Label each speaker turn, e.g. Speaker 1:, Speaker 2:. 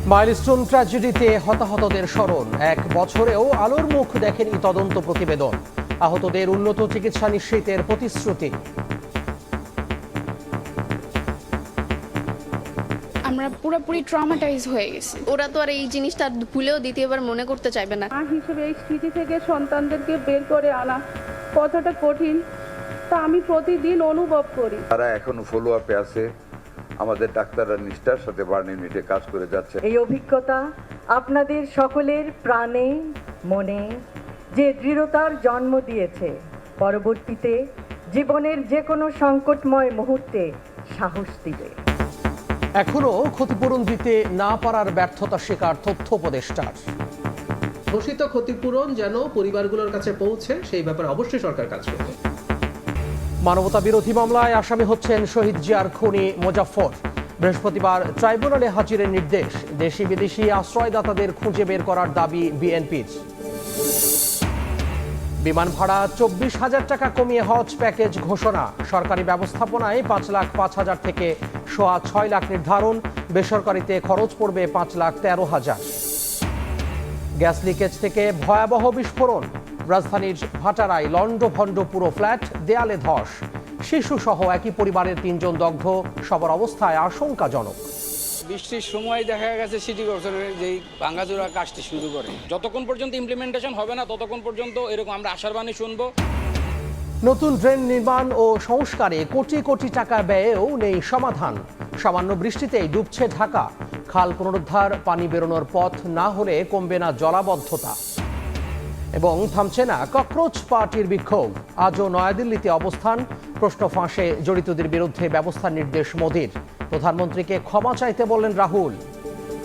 Speaker 1: Milestone ট্র্যাজেডিতে হতাহতদের স্মরণ, এক বছরেও আলোর মুখ দেখেনি তদন্ত প্রতিবেদন। আহতদের উন্নত চিকিৎসা নিশ্চিতের প্রতিশ্রুতি।
Speaker 2: আমরা পুরোপুরি ট্রমাটাইজ হয়ে গেছি।
Speaker 3: ওরা তো আর এই জিনিসটা ভুলেও দ্বিতীয়বার মনে করতে চাইবে না।
Speaker 4: মা হিসেবে এই স্মৃতি থেকে সন্তানদেরকে বের করে আনা কতটা কঠিন তা আমি প্রতিদিন অনুভব করি।
Speaker 5: তারা এখনো ফলো আপে আছে। আমাদের ডাক্তাররা নিষ্ঠার সাথে বার্ন ইউনিটে কাজ করে যাচ্ছে।
Speaker 6: এই অভিজ্ঞতা আপনাদের সকলের প্রাণে মনে যে দৃঢ়তার জন্ম দিয়েছে, পরবর্তীতে জীবনের যে কোনো সংকটময় মুহূর্তে সাহস দিবে।
Speaker 1: এখনো ক্ষতিপূরণ দিতে না পারার ব্যর্থতা স্বীকার তথ্য উপদেষ্টার।
Speaker 7: ঘোষিত ক্ষতিপূরণ যেন পরিবারগুলোর কাছে পৌঁছে সেই ব্যাপারে অবশ্যই সরকার কাজ করবে।
Speaker 1: মানবতা বিরোধী মামলায় আসামি হচ্ছেন শহীদ জিয়ার খুনি মোজাফফর। বৃহস্পতিবার ট্রাইব্যুনালে হাজিরের নির্দেশ। দেশি বিদেশি আশ্রয়দাতাদের খুঁজে বের করার দাবি বিএনপির। বিমান ভাড়া 24,000 টাকা কমিয়ে হজ প্যাকেজ ঘোষণা। সরকারি ব্যবস্থাপনায় 5,05,000 থেকে 6.5 লাখ নির্ধারণ। বেসরকারিতে খরচ পড়বে 5,13,000। গ্যাস লিকেজ থেকে ভয়াবহ বিস্ফোরণ। রাজধানীর ভাটারায় লন্ডভন্ড পুরো ফ্ল্যাট, দেয়ালে ধস। শিশুসহ একই পরিবারের 3 জন দগ্ধ, সবার অবস্থায় আশঙ্কাজনক।
Speaker 8: বৃষ্টির সময় দেখা গেছে সিটি কর্পোরেশনের যেই ভাঙাচোরা কাজটি শুরু করে, যতক্ষণ পর্যন্ত ইমপ্লিমেন্টেশন হবে না ততক্ষণ পর্যন্ত এরকম আমরা আশার বাণী শুনবো।
Speaker 1: নতুন ড্রেন নির্মাণ ও সংস্কারে কোটি কোটি টাকা ব্যয়েও নেই সমাধান। সামান্য বৃষ্টিতেই ডুবছে ঢাকা। খাল পুনরুদ্ধার, পানি বেরোনোর পথ না হলে কমবে না জলাবদ্ধতা। এবং থামছে না ককরোচ পার্টির বিক্ষোভ। আজও নয়াদিল্লিতে অবস্থান। প্রশ্ন ফাঁসে জড়িতদের বিরুদ্ধে ব্যবস্থার নির্দেশ মোদির। প্রধানমন্ত্রীকে ক্ষমা চাইতে বললেন রাহুল।